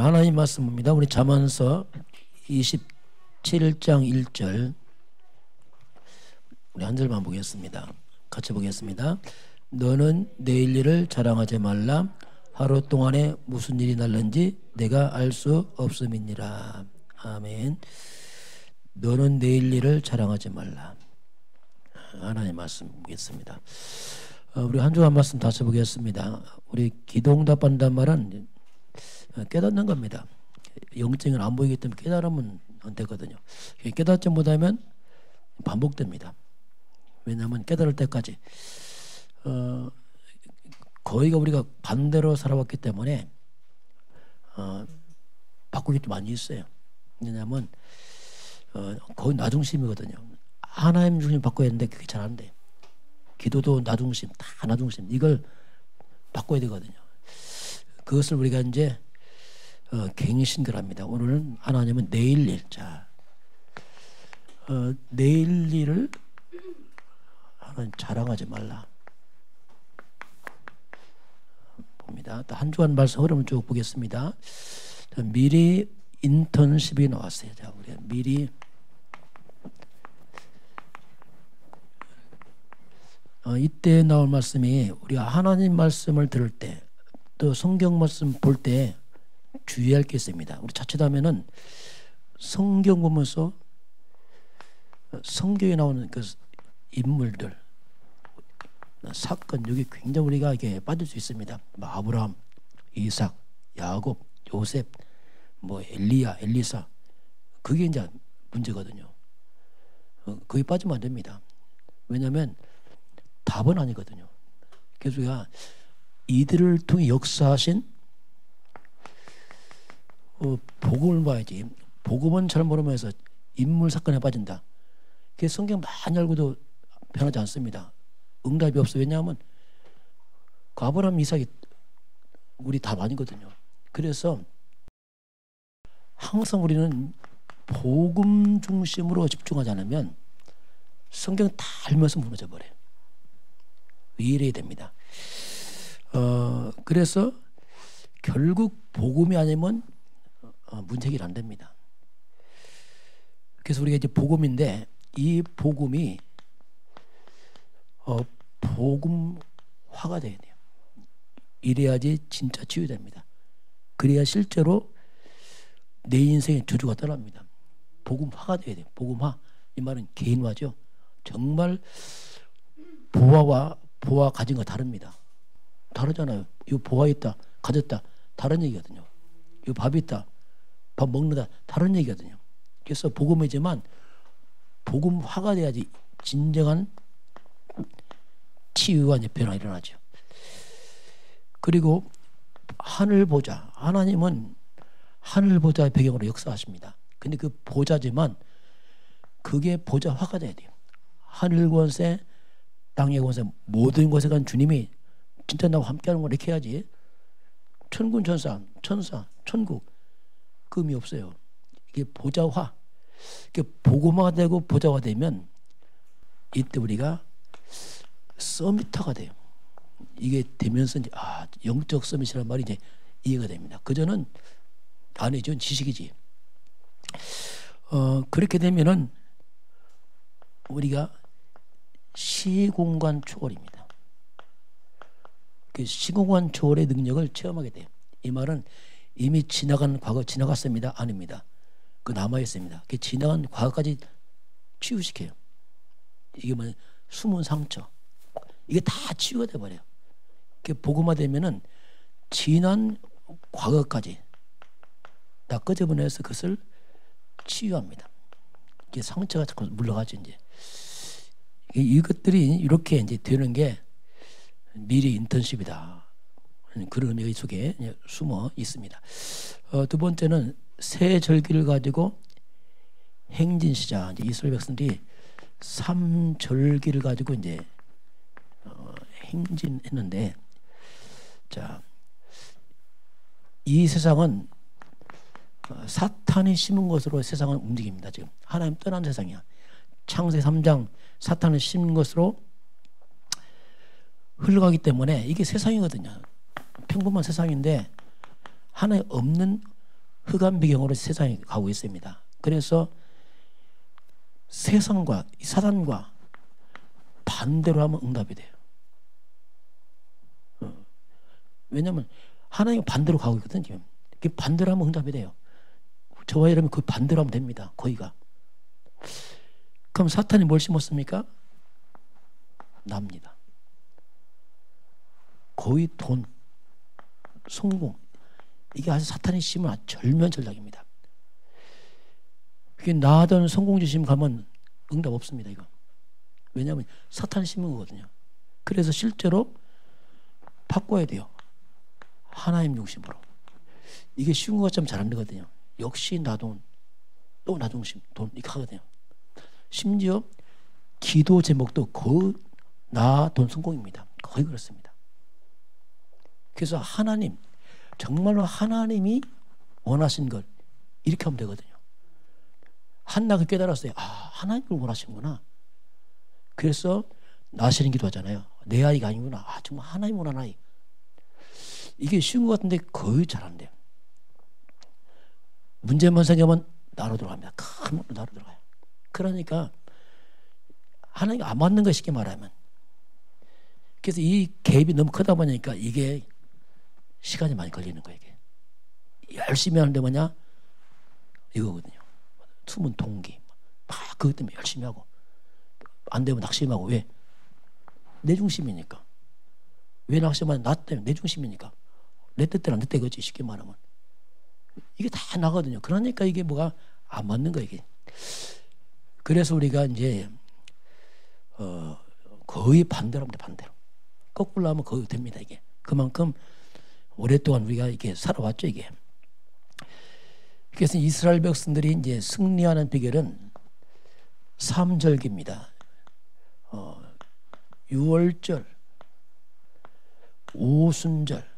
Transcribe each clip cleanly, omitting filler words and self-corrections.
하나님 말씀입니다. 우리 잠언서 27장 1절 우리 한 절만 보겠습니다. 같이 보겠습니다. 너는 내일 일을 자랑하지 말라. 하루 동안에 무슨 일이 날는지 내가 알 수 없음이니라. 아멘. 너는 내일 일을 자랑하지 말라. 하나님 말씀 보겠습니다. 우리 한 주간 말씀 다시 보겠습니다. 우리 기도응답한다는 말은 깨닫는 겁니다. 영적인 안 보이기 때문에 깨달으면 안 되거든요. 깨닫지 못하면 반복됩니다. 왜냐하면 깨달을 때까지 거의가 우리가 반대로 살아왔기 때문에 바꾸기 좀 많이 있어요. 왜냐하면 거의 나 중심이거든요. 하나님 중심 바꿔야 되는데 그게 잘 안 돼요. 기도도 나 중심, 다 나 중심. 이걸 바꿔야 되거든요. 그것을 우리가 이제 갱신결합니다. 오늘은 하나님은 내일 일. 자, 내일 일을 하나님 자랑하지 말라. 봅니다. 또 한 주간 말씀 흐름을 쭉 보겠습니다. 자, 미리 인턴십이 나왔어요. 자, 우리 미리 이때 나올 말씀이 우리가 하나님 말씀을 들을 때 또 성경 말씀 볼 때 주의할 게 있습니다. 우리 자칫하면은 성경 보면서 성경에 나오는 그 인물들 사건 여기 굉장히 우리가 이게 빠질 수 있습니다. 아브라함, 이삭, 야곱, 요셉, 뭐 엘리야, 엘리사 그게 이제 문제거든요. 거기 빠지면 안 됩니다. 왜냐하면 답은 아니거든요. 그래서 우리가 이들을 통해 역사하신 복음을 봐야지. 복음은 잘 모르면서 인물 사건에 빠진다. 그래서 성경 많이 알고도 변하지 않습니다. 응답이 없어. 왜냐하면 그 아브라함, 이삭이 우리 답 아니거든요. 그래서 항상 우리는 복음 중심으로 집중하지 않으면 성경 다 알면서 무너져 버려요. 이래야 됩니다. 그래서 결국 복음이 아니면 문제 해결 안 됩니다. 그래서 우리가 이제 복음인데 이 복음이 복음화가 돼야 돼요. 이래야지 진짜 치유됩니다. 그래야 실제로 내 인생의 저주가 떠납니다. 복음화가 돼야 돼요. 복음화. 이 말은 개인화죠. 정말 보화 가진 거 다릅니다. 다르잖아요. 이거 보화 있다, 가졌다. 다른 얘기거든요. 이거 밥이 있다, 밥 먹는다. 다른 얘기거든요. 그래서 복음이지만 복음화가 돼야지 진정한 치유와 변화가 일어나죠. 그리고 하늘 보좌. 하나님은 하늘 보좌의 배경으로 역사하십니다. 근데 그 보좌지만 그게 보좌화가 돼야 돼요. 하늘 권세, 땅의 권세, 모든 것에 간 주님이 진짜 나와 함께하는 걸 이렇게 해야지. 천군 천사, 천국 그 의미 없어요. 이게 보좌화. 이게 복음화가 되고 보좌화 되면 이때 우리가 서밋화가 돼요. 이게 되면서 이제 영적 서밋이라는 말이 이제 이해가 됩니다. 그전은 아니죠. 지식이지. 그렇게 되면은 우리가 시공간 초월입니다. 그 시공간 초월의 능력을 체험하게 돼요. 이 말은 이미 지나간 과거 지나갔습니다. 아닙니다. 그 남아 있습니다. 그 지나간 과거까지 치유시켜요. 이게 뭐 숨은 상처. 이게 다 치유가 돼 버려요. 그 복음화 되면은 지난 과거까지 다 끄집어내서 그것을 치유합니다. 이게 상처가 자꾸 물러가죠. 이제 이것들이 이렇게 이제 되는 게 미리 인턴십이다. 그런 의미가 이 속에 숨어 있습니다. 두 번째는 새 절기를 가지고 행진시자. 이제 이스라엘 백성들이 3절기를 가지고 이제 행진했는데, 자, 이 세상은 사탄이 심은 것으로 세상은 움직입니다. 지금 하나님 떠난 세상이야. 창세 3장 사탄을 심은 것으로 흘러가기 때문에 이게 세상이거든요. 평범한 세상인데 하나님 없는 흑암 배경으로 세상이 가고 있습니다. 그래서 세상과 사단과 반대로 하면 응답이 돼요. 왜냐하면 하나님 반대로 가고 있거든요. 지금. 반대로 하면 응답이 돼요. 저와 여러분 그 반대로 하면 됩니다. 거기가. 그럼 사탄이 뭘 심었습니까? 납니다. 거의 돈, 성공, 이게 아주 사탄이 심은 아주 절면전략입니다. 그게 나던 성공 주심 가면 응답 없습니다. 이거. 왜냐하면 사탄이 심은 거거든요. 그래서 실제로 바꿔야 돼요. 하나님 중심으로. 이게 쉬운 것처럼 잘 안 되거든요. 역시 나 돈, 또 나 중심, 돈 이렇게 하거든요. 심지어 기도 제목도 거의 나 돈 성공입니다. 거의 그렇습니다. 그래서 하나님, 정말로 하나님이 원하신 걸 이렇게 하면 되거든요. 한나가 깨달았어요. 아, 하나님을 원하시는구나. 그래서 나시는 기도하잖아요. 내 아이가 아니구나. 아, 정말 하나님 원하는 아이. 이게 쉬운 것 같은데 거의 잘 안 돼요. 문제만 생기면 나로 들어갑니다. 큰 문제로 나로 들어가요. 그러니까 하나님이 안 맞는 거 쉽게 말하면. 그래서 이 갭이 너무 크다 보니까 이게 시간이 많이 걸리는 거예요. 이게. 열심히 하는데 뭐냐? 이거거든요. 숨은 동기. 막 그것 때문에 열심히 하고. 안 되면 낙심하고. 왜? 내 중심이니까. 왜 낙심하냐? 나 때문에 내 중심이니까. 내 뜻대로 안 됐다 이거지. 쉽게 말하면. 이게 다 나거든요. 그러니까 이게 뭐가 안 맞는 거예요. 이게. 그래서 우리가 이제 거의 반대로 하면 돼. 반대로. 거꾸로 하면 거의 됩니다. 이게. 그만큼 오랫동안 우리가 이렇게 살아왔죠. 이게. 그래서 이스라엘 백성들이 이제 승리하는 비결은 삼절기입니다. 유월절, 오순절,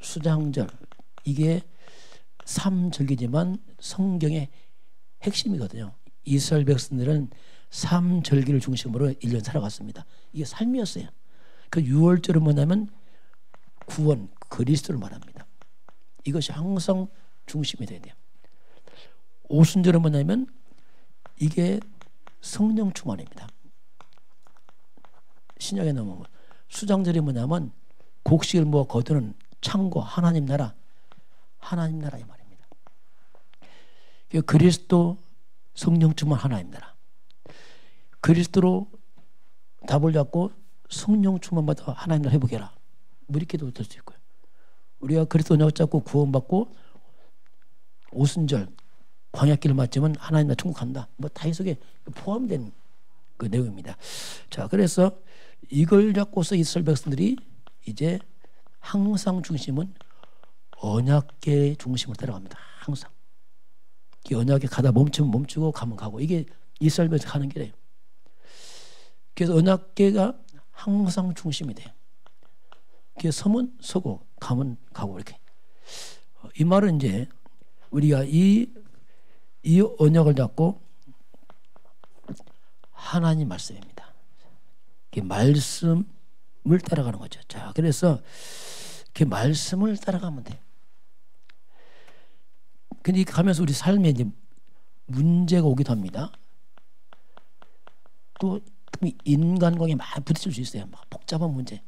수장절, 이게 삼절기지만 성경의 핵심이거든요. 이스라엘 백성들은 삼절기를 중심으로 1년 살아갔습니다. 이게 삶이었어요. 그 유월절은 뭐냐면 구원, 그리스도를 말합니다. 이것이 항상 중심이 돼야 돼요. 오순절은 뭐냐면 이게 성령 충만입니다. 신약에 나오면 수장절이 뭐냐면 곡식을 모아 거두는 창고, 하나님 나라, 하나님 나라 이 말입니다. 그리스도 성령 충만 하나님 나라. 그리스도로 답을 잡고 성령 충만받아 하나님 나라 회복해라. 뭐 이렇게도 될 수 있고요. 우리가 그리스도 언약 잡고 구원받고 오순절 광야길을 맞으면 하나님 나라 천국 간다. 뭐 다 이 속에 포함된 그 내용입니다. 자, 그래서 이걸 잡고서 이스라엘 백성들이 이제 항상 중심은 언약계 중심으로 따라갑니다. 항상. 이 언약에 가다 멈추면 멈추고 가면 가고 이게 이스라엘 백성 가는 길이에요. 그래서 언약계가 항상 중심이 돼요. 그래서 서면 서고 가면 가고 이렇게. 이 말은 이제 우리가 이 언약을 잡고 하나님 말씀입니다. 말씀을 따라가는 거죠. 자, 그래서 그 말씀을 따라가면 돼요. 근데 가면서 우리 삶에 이제 문제가 오기도 합니다. 또 인간관계에 많이 부딪힐 수 있어요. 막 복잡한 문제.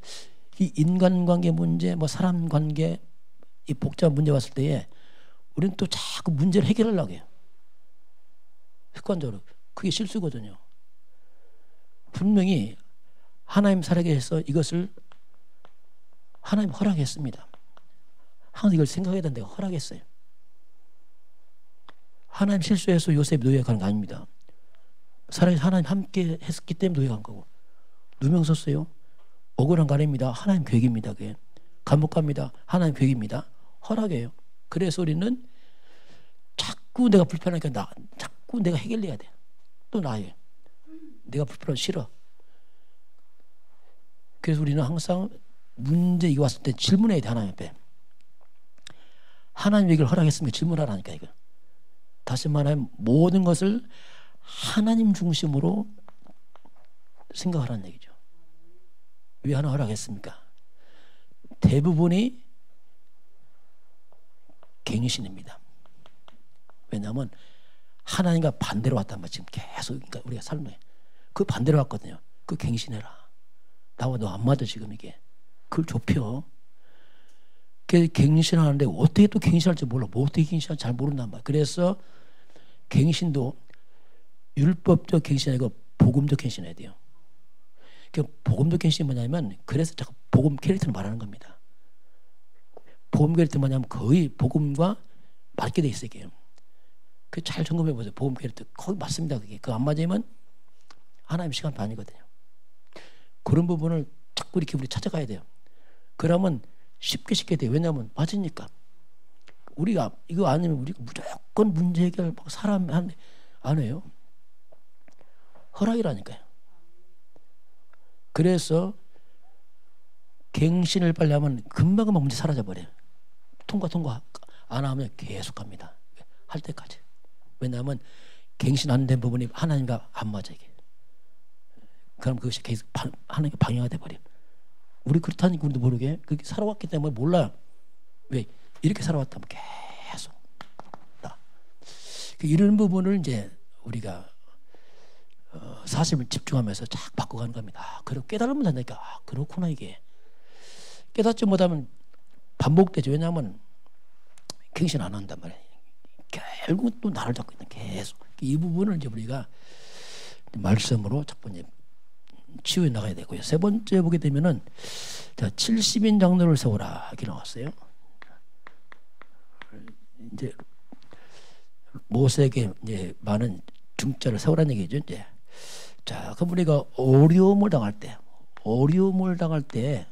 이 인간관계 문제, 뭐 사람 관계, 이 복잡한 문제 왔을 때에 우리는 또 자꾸 문제를 해결하려고 해요. 습관적으로. 그게 실수거든요. 분명히 하나님 살아계셔서 이것을 하나님 허락했습니다. 항상 이걸 생각해야 된다고 허락했어요. 하나님 실수해서 요셉 노예가는 거 아닙니다. 살아계셔서 하나님 함께 했기 때문에 노예간 거고. 누명 썼어요. 억울한 거 아닙니다. 하나님 계획입니다. 그게. 감옥 갑니다. 하나님 계획입니다. 허락이에요. 그래서 우리는 자꾸 내가 불편하니까 자꾸 내가 해결해야 돼. 또 나예요. 내가 불편하고 싫어. 그래서 우리는 항상 문제 이거 왔을 때 질문해야 돼. 하나님 앞에. 하나님 얘기를 허락했으니까 질문하라니까 이거. 다시 말하면 모든 것을 하나님 중심으로 생각하라는 얘기죠. 왜 하나 허락했습니까? 대부분이 갱신입니다. 왜냐하면 하나님과 반대로 왔단 말이야. 지금 계속 그러니까 우리가 삶에 그 반대로 왔거든요. 그 갱신해라. 나와 너 안 맞아 지금 이게. 그걸 좁혀. 갱신하는데 어떻게 또 갱신할지 몰라. 뭐 어떻게 갱신할지 잘 모른단 말이야. 그래서 갱신도 율법적 갱신이 아니고 복음적 갱신해야 돼요. 복음적 갱신이 뭐냐면 그래서 자꾸 복음 캐릭터를 말하는 겁니다. 복음 캐릭터 뭐냐면 거의 복음과 맞게 돼 있어요. 그 잘 점검해 보세요. 복음 캐릭터 거의 맞습니다. 그게 그 안 맞으면 하나님 시간 반이거든요. 그런 부분을 자꾸 이렇게 우리 찾아가야 돼요. 그러면 쉽게 돼요. 왜냐하면 맞으니까. 우리가 이거 아니면 우리가 무조건 문제 해결 사람 안 해요. 허락이라니까요. 그래서 갱신을 빨리 하면 금방 문제 사라져버려요. 통과 안 하면 계속 갑니다. 할 때까지. 왜냐하면 갱신 안 된 부분이 하나님과 안 맞아 이게. 그럼 그것이 계속 하나님께 방해가 돼버려요. 우리 그렇다니까 우리도 모르게 그렇게 살아왔기 때문에 몰라요. 왜? 이렇게 살아왔다면 계속 이런 부분을 이제 우리가 사실을 집중하면서 쫙 바꿔가는 겁니다. 그리고 깨달으면 된다니까. 그렇구나 이게. 깨닫지 못하면 반복되죠. 왜냐하면 갱신 안 한단 말이에요. 결국 또 나를 잡고 있는 계속. 이 부분을 이제 우리가 말씀으로 자꾸 이제 치유해 나가야 되고요. 세 번째 보게 되면은 자 70인 장로를 세우라 이렇게 나왔어요. 이제 모세에게 이제 많은 중자를 세우라는 얘기죠. 이제 자 그럼 우리가 어려움을 당할 때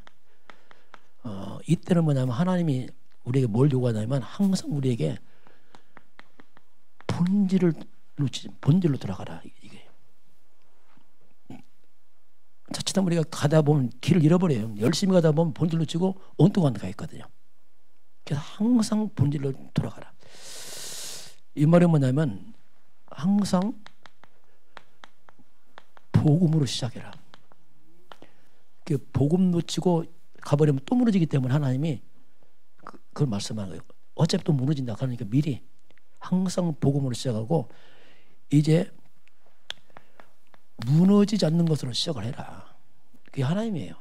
이때는 뭐냐면 하나님이 우리에게 뭘 요구하냐면 항상 우리에게 본질로 돌아가라 이게. 자칫하면 우리가 가다 보면 길을 잃어버려요. 열심히 가다 보면 본질로 치고 엉뚱한 데 가 있거든요. 그래서 항상 본질로 돌아가라. 이 말은 뭐냐면 항상 복음으로 시작해라. 복음 놓치고 가버리면 또 무너지기 때문에 하나님이 그걸 말씀하는 거예요. 어차피 또 무너진다. 그러니까 미리 항상 복음으로 시작하고 이제 무너지지 않는 것으로 시작을 해라. 그게 하나님이에요.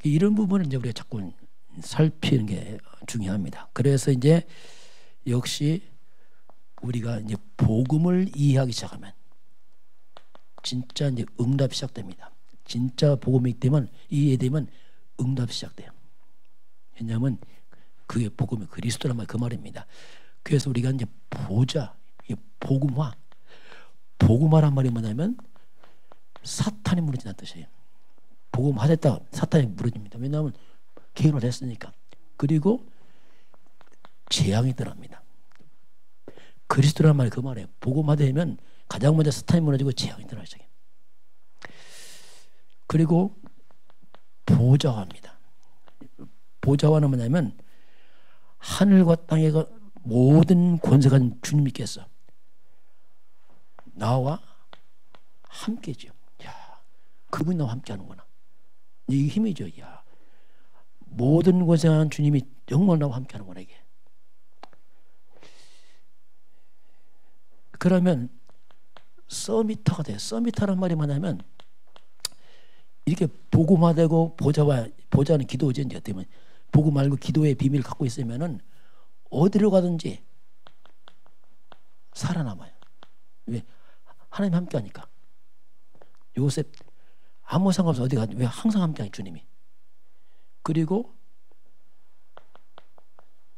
이런 부분을 이제 우리가 자꾸 살피는 게 중요합니다. 그래서 이제 역시 우리가 이제 복음을 이해하기 시작하면 진짜 이제 응답이 시작됩니다. 진짜 복음이 되면 이해되면 응답이 시작돼요. 왜냐하면 그게 복음이 그리스도란 말 그 말입니다. 그래서 우리가 이제 보자 복음화란 말이 뭐냐면 사탄이 무너진다는 뜻이에요. 복음화됐다 사탄이 무너집니다. 왜냐하면 개인을 했으니까. 그리고 재앙이 들어갑니다. 그리스도란 말이 그 말이에요. 복음화되면 가장 먼저 사탄이 무너지고 재앙이 들어가기 시작해요. 그리고 보좌화입니다. 보좌화는 뭐냐면 하늘과 땅의 모든 권세가 주님께서 나와 함께죠. 야, 그분이 나와 함께하는구나. 이게 힘이죠. 야, 모든 권세한 주님이 정말 나와 함께하는구나 이게. 그러면 서미터가 돼요. 서미터란 말이 뭐냐면 이렇게 복음화되고 보좌는 기도지 이제 어떻게 복음 말고 기도의 비밀을 갖고 있으면은 어디로 가든지 살아남아요. 왜? 하나님 함께하니까. 요셉 아무 상관없어 어디 가든 왜 항상 함께하니 주님이. 그리고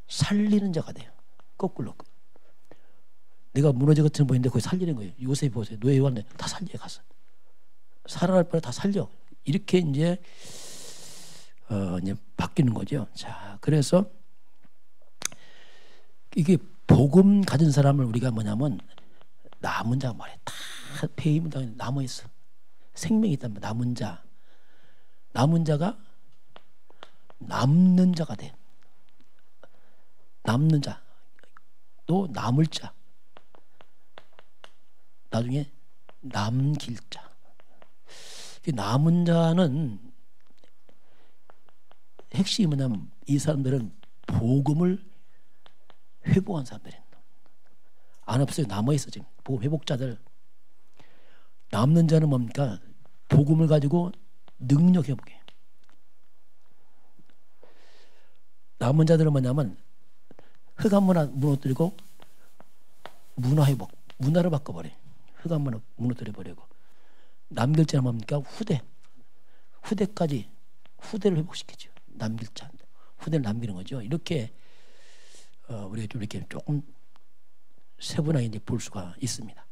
살리는 자가 돼요. 거꾸로. 내가 무너진 것처럼 보이는데 거기 살리는 거예요. 요셉이 보세요. 노예 요한네 다 살려 갔어. 살아날 뻔에 다 살려. 이렇게 이제 이제 바뀌는 거죠. 자, 그래서 이게 복음 가진 사람을 우리가 뭐냐면 남은 자 말이야. 다 폐임은 당연히 남아 있어. 생명이 있단 말이야. 남은 자가 남는 자가 돼. 남는 자, 또 남을 자, 나중에 남길 자. 남은 자는 핵심이 뭐냐면 이 사람들은 복음을 회복한 사람들이 안 없어요. 남아있어. 지금 복음 회복자들. 남는 자는 뭡니까? 복음을 가지고 능력 회복해. 남은 자들은 뭐냐면 흑암 문화 무너뜨리고 문화 회복, 문화를 바꿔버려. 흑암 문화 무너뜨려버리고. 남길 자는 뭡니까? 후대까지 후대를 회복시키죠. 남길 자, 후대를 남기는 거죠. 이렇게 우리가 좀 이렇게 조금 세분하게 이제 볼 수가 있습니다.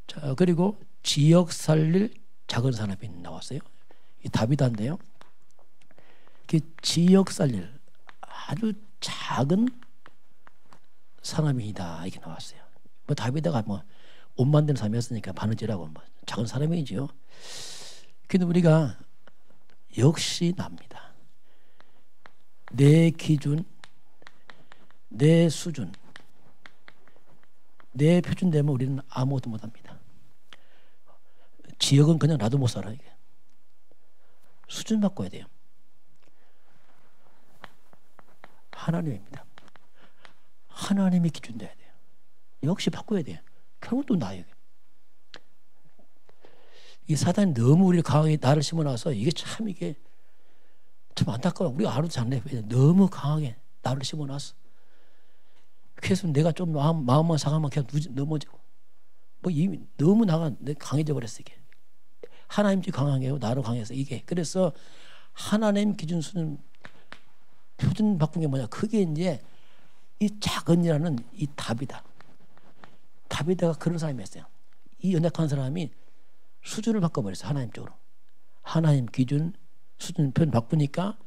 자, 그리고 지역 살릴 작은 산업이 나왔어요. 이 다비다인데요. 지역 살릴 아주 작은 사람이다 이렇게 나왔어요. 뭐 다비다가 뭐 옷 만드는 사람이었으니까 바느질하고 뭐 작은 사람이죠. 근데 우리가 역시 납니다. 내 기준, 내 수준, 내 표준 되면 우리는 아무것도 못합니다. 지역은 그냥 놔도 못 살아. 이게 수준 바꿔야 돼요. 하나님입니다. 하나님이 기준 돼야 돼요. 역시 바꿔야 돼요. 결국 또 나예요. 이 사단이 너무 우리를 강하게 나를 심어놔서 이게 참 안타까워. 우리가 알아도 잘해. 너무 강하게 나를 심어놨어. 그래서 내가 좀 마음만 상하면 그냥 넘어지고. 뭐 이미 너무 강해져 버렸어 이게. 하나님이 강하게요. 나로 강해서 이게. 그래서 하나님 기준 수준 표준 바꾼 게 뭐냐? 그게 이제 이 작은이라는 이 답이다. 다비드가 그런 사람이었어요. 이 연약한 사람이 수준을 바꿔버렸어요. 하나님 쪽으로. 하나님 기준 수준 표현 바꾸니까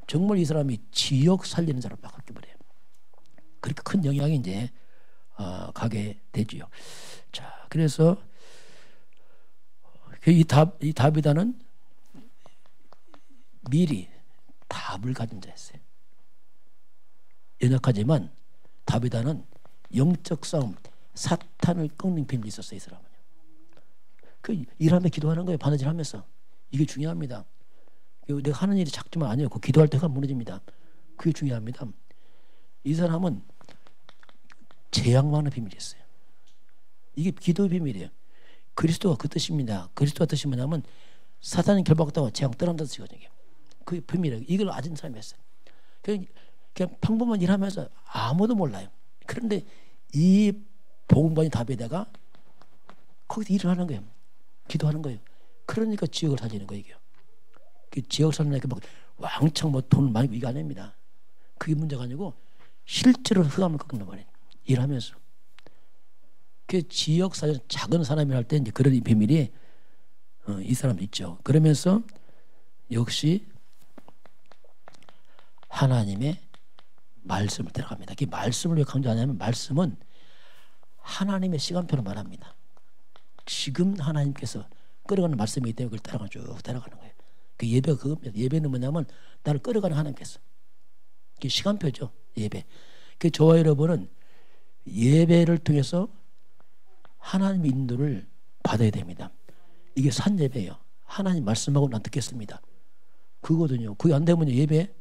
정말 이 사람이 지역 살리는 사람으로 바뀌어버려요. 그렇게 큰 영향이 이제 가게 되지요. 자, 그래서 이 다비다는 미리 답을 가진 자였어요. 연약하지만 다비다는 영적 싸움, 사탄을 꺾는 비밀이 있었어요. 이 사람은요. 그 일하며 기도하는 거예요. 바느질하면서. 이게 중요합니다. 내가 하는 일이 작지만 아니에요. 그 기도할 때가 무너집니다. 그게 중요합니다. 이 사람은 재앙만의 비밀이 있어요. 이게 기도의 비밀이에요. 그리스도가 그 뜻입니다. 그리스도가 뜻이 뭐냐면 사탄이 결박했다고 재앙 떠난다는 뜻이거든요. 그게 비밀이에요. 이걸 아는 사람이었어요. 그냥 평범한 일하면서 아무도 몰라요. 그런데 이 복음반이 다비다가 거기서 일을 하는 거예요. 기도하는 거예요. 그러니까 지역을 살리는 거예요. 그 지역을 살리니까 막 왕창 뭐 돈을 많이 이게 아닙니다. 그게 문제가 아니고 실제로 흑암을 꺾는 거예요. 일하면서. 그 지역 살리는 작은 사람이 할 때 이제 그런 이 비밀이 이 사람도 있죠. 그러면서 역시 하나님의 말씀을 들어갑니다. 이 말씀을 왜 강조하냐면 말씀은 하나님의 시간표를 말합니다. 지금 하나님께서 끌어가는 말씀이기 때문에 그걸 쭉 따라가는 거예요. 그 예배가 그겁니다. 예배는 뭐냐면 나를 끌어가는 하나님께서. 그게 시간표죠. 예배. 그 저와 여러분은 예배를 통해서 하나님의 인도를 받아야 됩니다. 이게 산 예배예요. 하나님 말씀하고 난 듣겠습니다. 그거거든요. 그게 안 되면 예배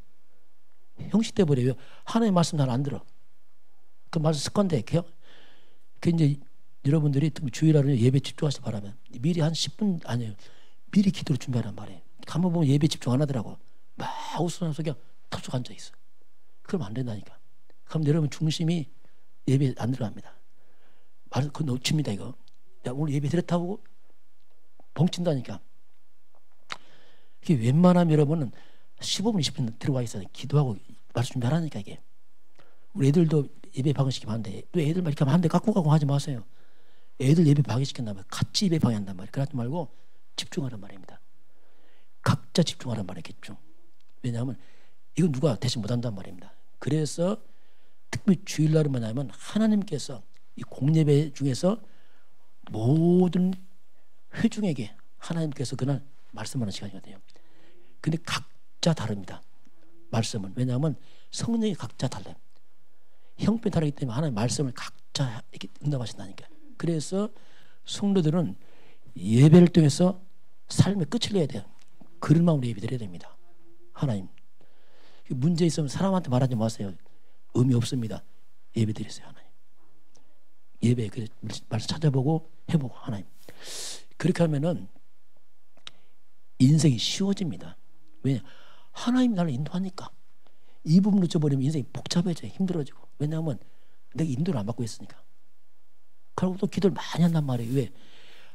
형식돼 버려요. 하나님 말씀 잘 안 들어. 그 말씀 습관돼. 그 이제 여러분들이 주일날에 예배 집중하시기 바라면 미리 한 10분 아니에요. 미리 기도를 준비하란 말이에요. 가만 보면 예배 집중 안 하더라고. 막 웃으면서 속에 턱 앉아 있어. 그러면 안 된다니까. 그럼 여러분 중심이 예배 안 들어갑니다. 말을 그거 놓칩니다 이거. 야, 오늘 예배 드렸다고 벙친다니까. 이게 웬만하면 여러분은 15분 20분 들어와 있어요. 기도하고 말씀 준비하라니까 이게. 우리 애들도 예배 방해시키면 안 돼. 또 애들 막 이렇게 하면 한 대 깎고 가고 하지 마세요. 애들 예배 방해시킨다면 같이 예배 방해한단 말이에요. 그러지 말고 집중하란 말입니다. 각자 집중하란 말이에요. 집중. 왜냐하면 이건 누가 대신 못한단 말입니다. 그래서 특히 주일날은 뭐냐면 하나님께서 이 공예배 중에서 모든 회중에게 하나님께서 그날 말씀하는 시간이거든요. 근데 각자 다릅니다. 말씀은. 왜냐하면 성령이 각자 달라요. 형편이 다르기 때문에 하나님 말씀을 각자 이렇게 응답하신다니까. 그래서 성도들은 예배를 통해서 삶의 끝을 내야 돼요. 그런 마음으로 예배 드려야 됩니다. 하나님. 문제 있으면 사람한테 말하지 마세요. 의미 없습니다. 예배 드리세요 하나님. 예배 그 말씀 찾아보고 해보고 하나님. 그렇게 하면은 인생이 쉬워집니다. 왜냐? 하나님이 나를 인도하니까. 이 부분 놓쳐버리면 인생이 복잡해져요. 힘들어지고. 왜냐하면 내가 인도를 안 받고 있으니까. 그리고 또 기도를 많이 한단 말이에요. 왜?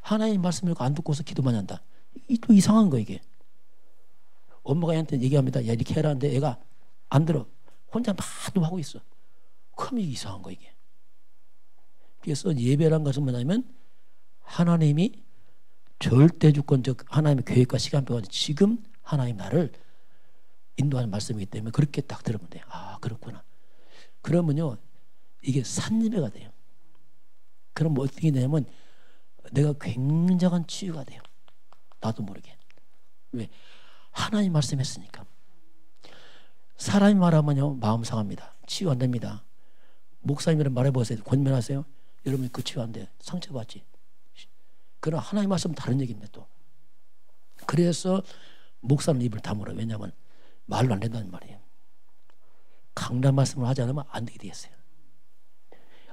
하나님 말씀을 안 듣고서 기도 많이 한다. 또 이상한 거 이게. 엄마가 얘한테 얘기합니다. 야 이렇게 해라 하는데 애가 안 들어. 혼자 막 하고 있어. 그럼 이게 이상한 거 이게. 그래서 예배란 것은 뭐냐면 하나님이 절대주권적 하나님의 계획과 시간표가 지금 하나님 나를 인도하는 말씀이기 때문에 그렇게 딱 들으면 돼요. 아 그렇구나. 그러면요 이게 산예배가 돼요. 그럼 뭐 어떻게 되냐면 내가 굉장한 치유가 돼요. 나도 모르게. 왜? 하나님 말씀했으니까. 사람이 말하면요 마음 상합니다. 치유 안 됩니다. 목사님이랑 말해보세요. 권면하세요. 여러분 그 치유 안 돼. 상처받지. 그러나 하나님 말씀은 다른 얘기입니다. 또. 그래서 목사는 입을 다물어요. 왜냐하면 말로 안 된다는 말이에요. 강단 말씀을 하지 않으면 안 되게 되겠어요.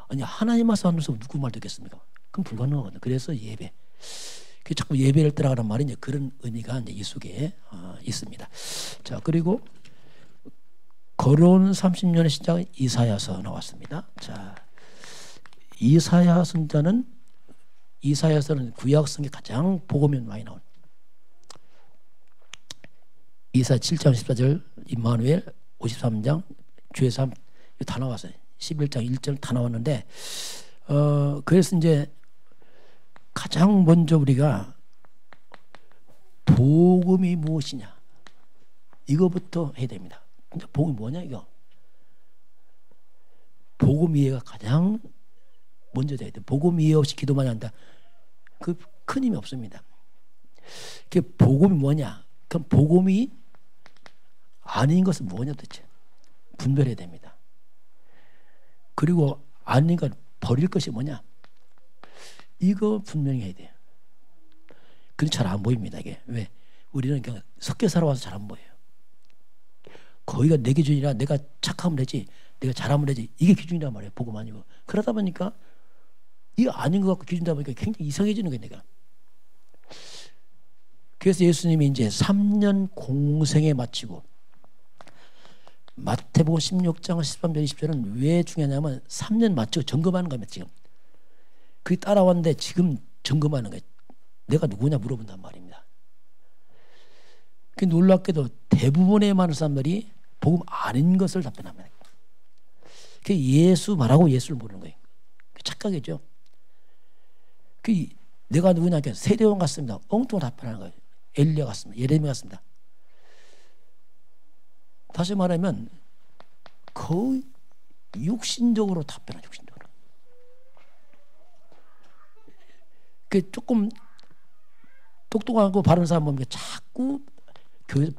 아니 하나님 말씀 하면서 누구 말 듣겠습니까? 그럼 불가능하거든요. 그래서 예배. 자꾸 예배를 따라가는 말이 이제 그런 의미가 이제 이 속에 있습니다. 자 그리고 거론 30년의 시작 이사야서 나왔습니다. 자 이사야 선자는 이사야서는 구약성에 가장 복음이 많이 나온 이사야 7장 14절 임마누엘 53장 주의 삶 다 나왔어요. 11장 1절 다 나왔는데 그래서 이제 가장 먼저 우리가 복음이 무엇이냐 이거부터 해야 됩니다. 근데 복음이 뭐냐 이거 복음 이해가 가장 먼저 돼야 돼. 복음 이해 없이 기도만 한다. 그 큰 힘이 없습니다. 그 복음이 뭐냐? 그럼 복음이 아닌 것은 뭐냐 도대체 분별해야 됩니다. 그리고 아닌 걸 버릴 것이 뭐냐? 이거 분명히 해야 돼요. 그건 잘 안 보입니다. 이게 왜? 우리는 그냥 섞여 살아와서 잘 안 보여요. 거기가 내 기준이라 내가 착하면 되지, 내가 잘하면 되지 이게 기준이란 말이에요. 복음 아니고 그러다 보니까 이거 아닌 것 같고 기준이다 보니까 굉장히 이상해지는 거예요. 내가. 그래서 예수님이 이제 3년 공생에 마치고 마태복음 16장 13절 20절은 왜 중요하냐면 3년 마치고 점검하는 겁니다. 지금 그게 따라왔는데 지금 점검하는 거예요. 내가 누구냐 물어본단 말입니다. 그 놀랍게도 대부분의 많은 사람들이 복음 아닌 것을 답변합니다. 그 예수 말하고 예수를 모르는 거예요. 착각이죠. 그 내가 누구냐 세대원 같습니다. 엉뚱한 답변하는 거예요. 엘리야 같습니다. 예레미 같습니다. 다시 말하면 거의 육신적으로 답변하죠. 육신적으로. 그 조금 똑똑하고 바른 사람 보면 자꾸 교회에서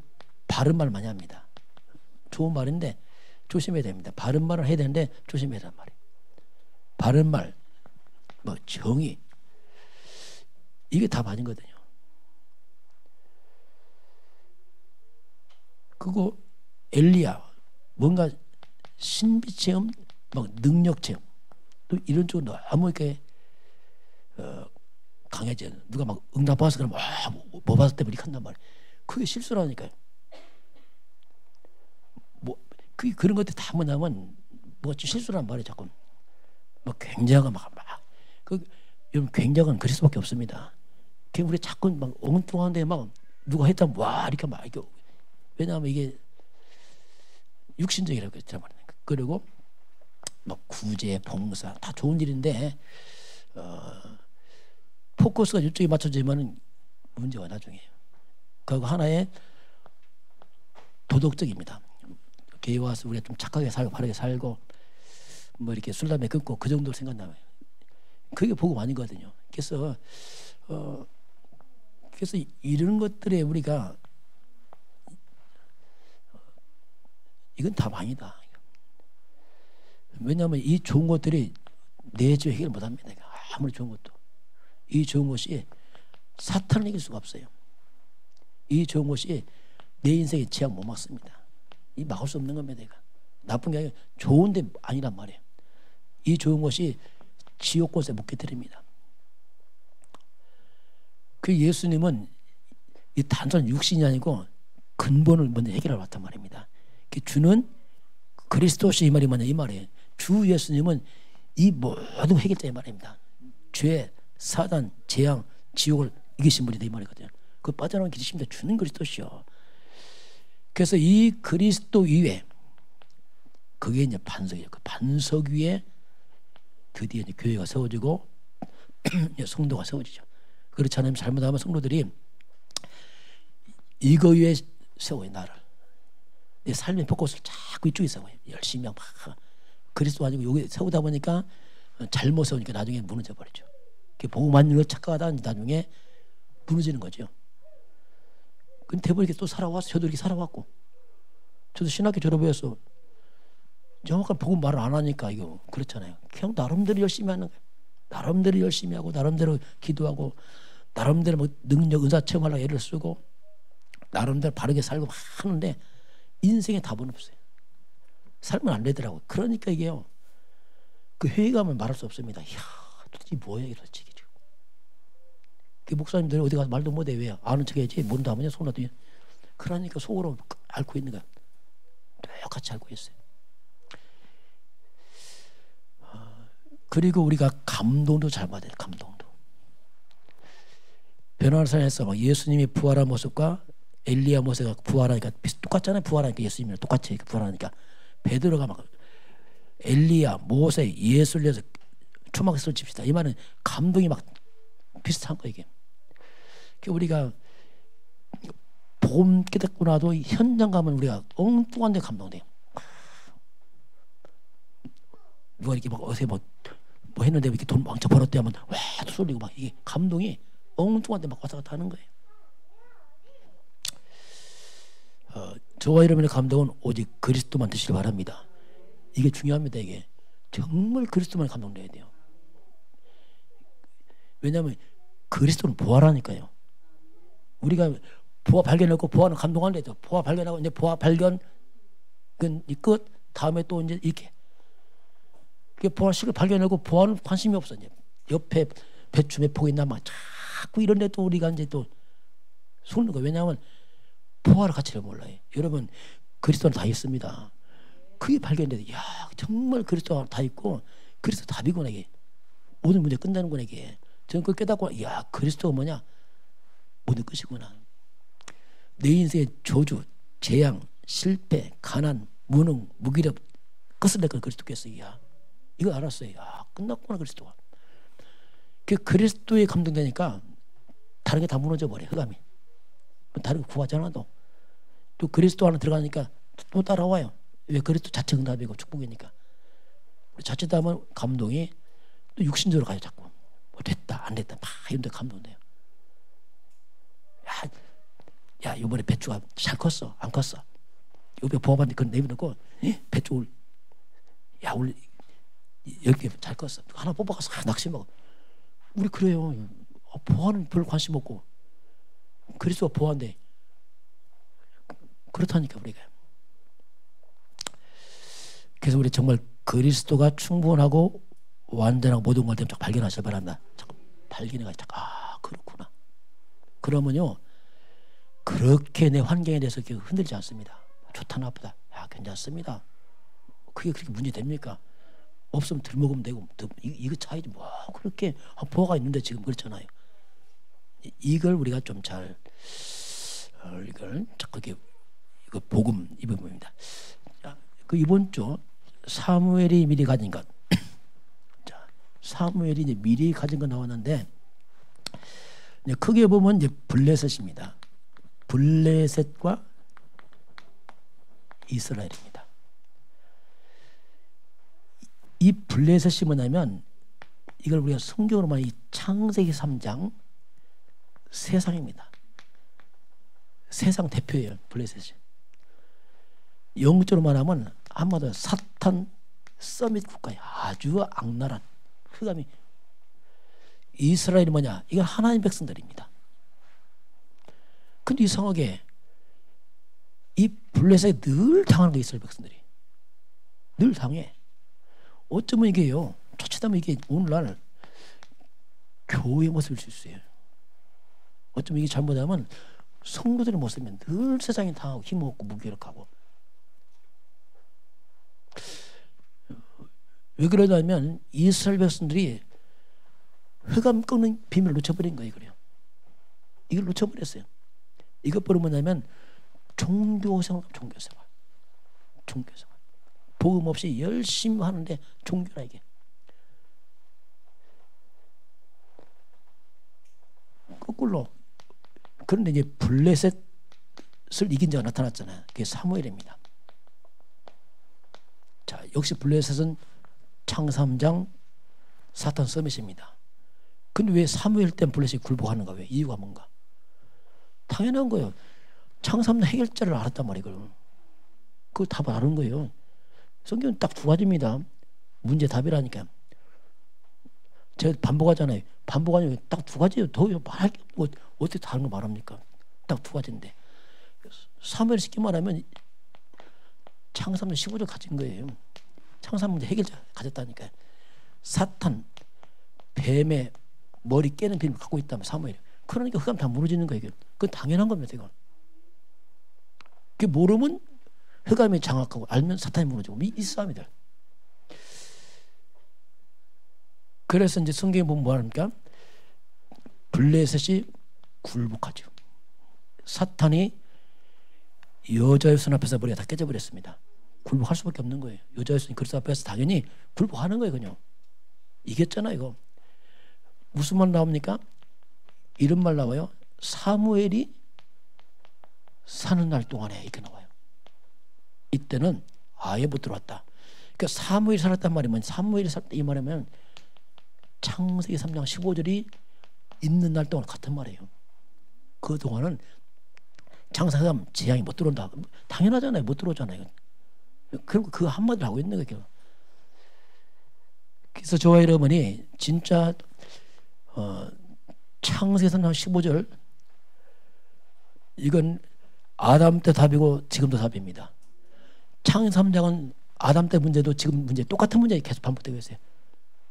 바른 말 많이 합니다. 좋은 말인데 조심해야 됩니다. 바른 말을 해야 되는데 조심해야 된단 말이에요. 바른 말, 뭐 정의 이게 다 맞은거든요. 그거 엘리야 뭔가 신비 체험, 막 능력 체험 또 이런 쪽으로 너무 이렇게 강해져. 누가 막 응답 받아서 그러면 뭐 받았을 때 이렇게 한단 말이에요. 그게 실수라니까요. 뭐 그런 것들 다 뭐냐면 뭐가 실수란 말이에요. 자꾸 뭐 굉장한 여러분 굉장한 그럴 수밖에 없습니다. 우리 자꾸 막 엉뚱한데 막 누가 했다면 와 이렇게 막 이렇게 왜냐하면 이게 육신적이라고 했단 말이에요. 그리고 막 구제, 봉사 다 좋은 일인데 포커스가 이쪽에 맞춰지면 문제가 나중에요. 그리고 하나의 도덕적입니다. 교회 와서 우리가 좀 착하게 살고 바르게 살고 뭐 이렇게 술 담배 끊고 그 정도로 생각나면 그게 복음 아니거든요. 그래서 이런 것들에 우리가 이건 다 아니다. 왜냐하면 이 좋은 것들이 내 죄 해결 못합니다. 아무리 좋은 것도 이 좋은 것이 사탄을 이길 수가 없어요. 이 좋은 것이 내 인생의 죄악 못 막습니다. 이 막을 수 없는 겁니다. 내가 나쁜 게 아니라 좋은데 아니란 말이에요. 이 좋은 것이 지옥 곳에 못 곁들입니다. 그 예수님은 이 단순한 육신이 아니고 근본을 먼저 해결하러 왔단 말입니다. 주는 그리스도시 이 말이 뭐냐 이 말이에요. 주 예수님은 이 모든 해결자의 말입니다. 죄, 사단, 재앙, 지옥을 이기신 분이다 이 말이거든요. 그 빠져나온 길이 십니다. 주는 그리스도시요. 그래서 이 그리스도 위에 그게 이제 반석이에요. 그 반석 위에 드디어 이제 교회가 세워지고 성도가 세워지죠. 그렇지 않으면 잘못하면 성도들이 이거 위에 세워요 나를. 내 삶의 벚꽃을 자꾸 이쪽에 세워요. 열심히 막 그리스도 아니고 여기 세우다 보니까 잘못 세우니까 나중에 무너져 버리죠. 복음 안 읽고 착각하다 나중에 무너지는 거죠. 근데 대부분 이렇게 또 살아왔어. 저도 이렇게 살아왔고, 저도 신학교 졸업해서 정확한 복음 말을 안 하니까 이거 그렇잖아요. 그냥 나름대로 열심히 하는 거예요. 나름대로 열심히 하고 나름대로 기도하고 나름대로 뭐 능력 은사 체험하려고 애를 쓰고 나름대로 바르게 살고 하는데 인생에 답은 없어요. 살면 안 되더라고요. 그러니까 이게요. 그 회의감은 말할 수 없습니다. 이야, 도대체 뭐야 이런 책이죠. 그 목사님들 어디 가서 말도 못해 왜? 아는 척해야지. 모른다 하면 손아도. 그러니까 속으로 앓고 있는 거야. 똑같이 알고 있어요. 그리고 우리가 감동도 잘 받아요. 감동도. 변화산에서 예수님이 부활한 모습과 엘리야 모세가 부활하니까 똑같잖아요. 부활하니까 예수님이랑 똑같이 부활하니까 베드로가 막 엘리야 모세 예수를 위해서 초막을 칩시다. 이 말은 감동이 막 비슷한 거 이게. 우리가 복음 깨닫고 나도 현장 가면 우리가 엉뚱한 데 감동돼요. 누가 이렇게 막 어제 뭐 했는데 이렇게 돈 왕창 벌었대 하면 와 또 쏠리고 막 이게 감동이 엉뚱한 데 막 왔다 갔다 하는 거예요. 저와 여러분의 감동은 오직 그리스도만 드시길 바랍니다. 이게 중요합니다. 이게 정말 그리스도만 감동돼야 돼요. 왜냐하면 그리스도는 부활하니까요. 우리가 부활 발견했고 부활은 감동할 때도 부활 발견하고 이제 부활 발견 끝 다음에 또 이제 이렇게 부활식을 발견하고 부활은 관심이 없어. 이제 옆에 배추 몇 포 있나 막 자꾸 이런데 또 우리가 이제 또 속는 거예요. 왜냐하면 부활의 가치를 몰라요. 여러분 그리스도는 다 있습니다. 그게 발견돼요. 야 정말 그리스도가 다 있고 그리스도 답이구나 이게. 모든 문제 끝나는구나 이게. 저는 그걸 깨닫고 야 그리스도가 뭐냐 모든 끝이구나. 내 인생의 저주, 재앙, 실패, 가난, 무능, 무기력 끝을 낼건 그리스도께서 야 이거 알았어요. 야 끝났구나 그리스도가. 그 그리스도에 감동되니까 다른 게 다 무너져 버려 흑암이. 다른 거 구하지 않아도 또 그리스도 안에 들어가니까 또 따라와요. 왜 그리스도 자체 응답이고 축복이니까. 자칫하면 감동이 또 육신적으로 가요 자꾸. 뭐 됐다 안 됐다 막 이런 데 감동돼요. 야 이번에 배추가 잘 컸어 안 컸어. 요번에 보아봤는데 그건 내비놓고 배추 야 우리 10개 잘 컸어. 하나 뽑아가서 낙심하고. 우리 그래요. 보아는 별 관심 없고 그리스도가 보아인데 그렇다니까 우리가. 그래서 우리 정말 그리스도가 충분하고 완전하고 모든 걸 딱 발견하셔야 바랍니다. 자꾸 발견해가지고 그렇구나. 그러면요 그렇게 내 환경에 대해서 흔들지 않습니다. 좋다 나쁘다 야 괜찮습니다. 그게 그렇게 문제 됩니까? 없으면 덜 먹으면 되고 이거 차이지 뭐 그렇게 보아가 있는데 지금 그렇잖아요. 이걸 우리가 좀 잘 이걸 자꾸 이거 복음 이 부분입니다. 자, 그 이번 주 사무엘이 미리 가진 것. 자, 사무엘이 이제 미리 가진 거 나왔는데 이제 크게 보면 이제 블레셋입니다. 블레셋과 이스라엘입니다. 이 블레셋이 뭐냐면 이걸 우리가 성경으로 말하면 이 창세기 3장 세상입니다. 세상 대표예요. 블레셋이. 영적으로 말하면 한마디로 사탄 서밋 국가에 아주 악랄한 흑암이. 이스라엘이 뭐냐? 이건 하나님 백성들입니다. 근데 이상하게 이 블레셋에 늘 당하는 게 이스라엘 백성들이. 늘 당해. 어쩌면 이게요. 자칫하면 이게 오늘날 교회의 모습일 수 있어요. 어쩌면 이게 잘못하면 성도들의 모습이면 늘 세상에 당하고 힘없고 무기력하고. 왜 그러냐면 이스라엘 백성들이 흑암 끊는 비밀을 놓쳐버린 거예요. 그래요. 이걸 놓쳐버렸어요. 이것 보면 뭐냐면 종교생활. 복음 없이 열심히 하는데 종교라 이게. 거꾸로. 그런데 이제 블레셋을 이긴 자가 나타났잖아요. 그게 사무엘입니다. 자, 역시 블레셋은 창사 3장 사탄 서밋입니다. 근데 왜 사무엘 때 블레셋이 굴복하는가? 왜? 이유가 뭔가? 당연한 거예요. 창사 3장 해결자를 알았단 말이에요. 그거 답을 아는 거예요. 성경은 딱 두 가지입니다. 문제 답이라니까. 제가 반복하잖아요. 반복하니까 딱 두 가지예요. 더 말할 게 어떻게 다른 거 말합니까? 딱 두 가지인데. 사무엘 쉽게 말하면 창사 3장 15절 가진 거예요. 창사 문제 해결자 가졌다니까요. 사탄, 뱀의 머리 깨는 비밀을 갖고 있다면 사무엘이. 그러니까 흑암 다 무너지는 거예요. 그건 당연한 겁니다. 이건. 그게 모르면 흑암이 장악하고 알면 사탄이 무너지고 이 싸움이다. 그래서 이제 성경에 보면 뭐 합니까? 블레셋이 굴복하죠. 사탄이 여자의 손 앞에서 머리가 다 깨져버렸습니다. 굴복할 수밖에 없는 거예요. 여자의 손이 그리스도 앞에서 당연히 굴복하는 거예요. 그냥. 이겼잖아 이거. 무슨 말 나옵니까? 이런 말 나와요. 사무엘이 사는 날 동안에 이렇게 나와요. 이때는 아예 못 들어왔다. 그러니까 사무엘이 살았단 말이면 사무엘이 살았다 이 말이면 창세기 3장 15절이 있는 날 동안 같은 말이에요. 그 동안은 장사가 재앙이 못 들어온다. 당연하잖아요. 못 들어오잖아요. 그리고 그 한마디를 하고 있는 거예요. 그래서 저와 여러분이 진짜 창세기 3장 15절 이건 아담 때 답이고 지금도 답입니다. 창세기 3장은 아담 때 문제도 지금 문제 똑같은 문제가 계속 반복되고 있어요.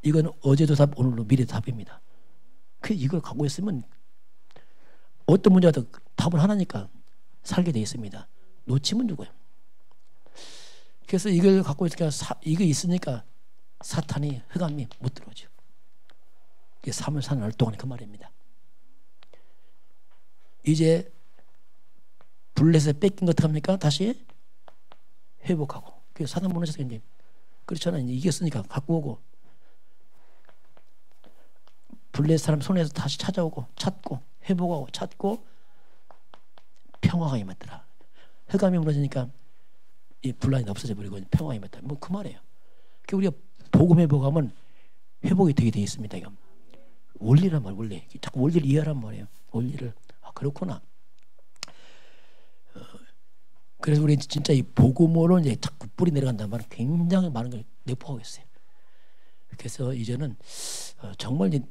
이건 어제도 답, 오늘도 미래도 답입니다. 그 이걸 갖고 있으면 어떤 문제가 답을 하나니까 살게 돼 있습니다. 놓치면 누구예요? 그래서 이걸 갖고 있으니까 이거 있으니까 사탄이 흑암이 못 들어오죠. 이게 3월 사는 날 동안 그 말입니다. 이제 블레셋 뺏긴 거 어떡합니까? 다시 회복하고. 그 사단 무너져서 이제 그렇잖아요. 이제 이겼으니까 갖고 오고 블레셋 사람 손에서 다시 찾아오고 찾고 회복하고 찾고 평화가 임했더라. 흑암이 무너지니까 이 분란이 없어져 버리고 평화가 임했다. 뭐 그 말이에요. 그 우리가 복음 회복하면 회복이 되게 돼 있습니다. 이거. 원리란 말 원리. 자꾸 원리를 이해하란 말이에요. 원리를. 아 그렇구나. 그래서 우리 진짜 이 복음으로 이제 자꾸 뿌리 내려간다는 말은 굉장히 많은 걸 내포하고 있어요. 그래서 이제는 정말 이제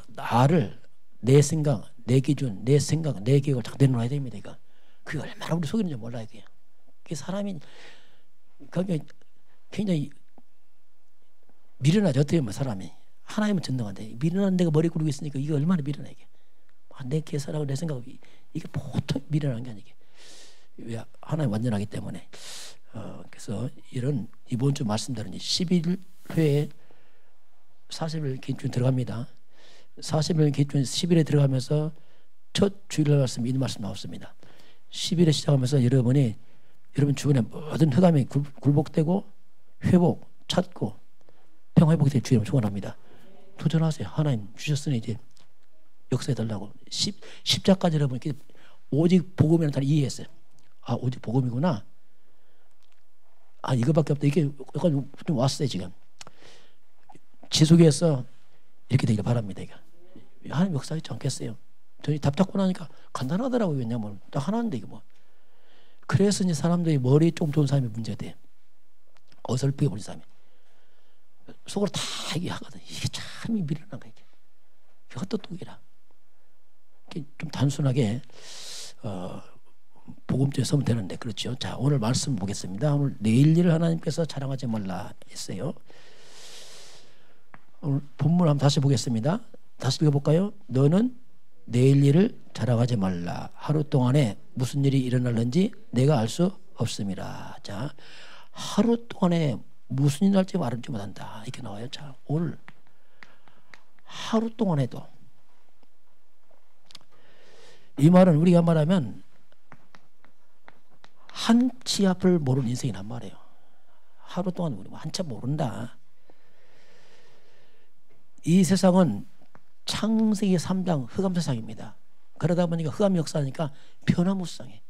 나를 내 생각, 내 기준, 내 생각, 내 계획을 다 내놓아야 됩니다. 이거. 그게 얼마나 우리 속이는지 몰라요. 그게 사람이 그게 굉장히 미련하죠. 어떻게 보면 사람이 하나님은 전능한데 미련한 내가 머리 굴리고 있으니까 이게 얼마나 미련해 이게. 내 계산하고 내 생각이 이게 보통 미련한 게 아니게. 왜 하나님 완전하기 때문에. 그래서 이런 이번 주 말씀대로 11회에 40일 기준 들어갑니다. 40일 기준 10일에 들어가면서 첫 주일날 말씀 이 말씀 나왔습니다. 10일에 시작하면서 여러분 주변에 모든 흑암이 굴복되고 회복 찾고 평화 회복이 될 주님 축원합니다. 도전하세요. 하나님 주셨으니 이제 역사해달라고. 십자가까지 여러분 오직 복음이라는 단어 이해했어요. 아 오직 복음이구나. 아 이거밖에 없다. 이게 약간 좀 왔어요 지금. 지속해서 이렇게 되길 바랍니다. 이거. 하나님 역사하지 않겠어요. 저희 답 잡고 나니까 간단하더라고요. 왜냐면 딱 하나인데 이거 뭐. 그래서 이제 사람들이 머리 좀 좋은 사람이 문제가 돼. 어설프게 보는 사람이. 속으로 다 얘기하거든. 이게 참 미련한 거야. 이게 헛똑똑이라. 좀 단순하게 복음주에 서면 되는데 그렇죠. 자, 오늘 말씀 보겠습니다. 오늘 내일 일을 하나님께서 자랑하지 말라 했어요. 오늘 본문 한번 다시 보겠습니다. 다시 읽어볼까요? 너는 내일 일을 자랑하지 말라. 하루 동안에 무슨 일이 일어날는지 내가 알 수 없음이라. 자, 하루 동안에 무슨 일이 날지 말하지 못한다. 이렇게 나와요. 자, 오늘 하루 동안에도 이 말은 우리가 말하면 한 치 앞을 모르는 인생이란 말이에요. 하루 동안 우리 한참 모른다. 이 세상은 창세기 3장 흑암 세상입니다. 그러다 보니까 흑암 역사니까 변화무쌍해.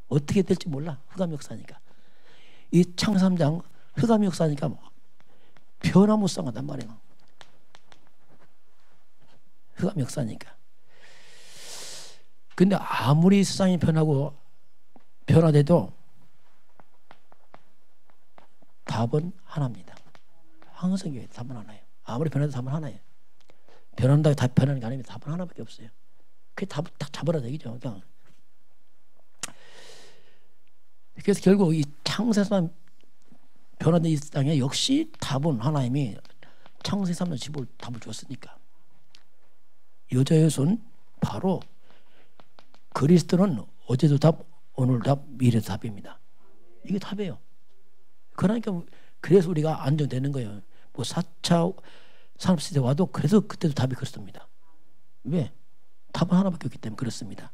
어떻게 될지 몰라. 흑암 역사니까. 이 창세기 3장 흑암 역사니까 변화무쌍하단 말이에요. 흑암 역사니까. 근데 아무리 세상이 변화돼도 답은 하나입니다. 항상 답은 하나예요. 아무리 변해도 답은 하나예요. 변한다고 다 변하는 게 아닙니다. 답은 하나밖에 없어요. 그게 답을 딱 잡으라 얘기죠. 그냥. 그래서 결국 이 창세상 변화된 이 땅에 역시 답은 하나님이 창세 3년 15일 답을 줬으니까. 여자여손 바로 그리스도는 어제도 답, 오늘 답, 미래도 답입니다. 이게 답이에요. 그러니까 그래서 우리가 안정되는 거예요. 뭐 4차 산업시대 와도 그래서 그때도 답이 그렇습니다. 왜? 답은 하나밖에 없기 때문에 그렇습니다.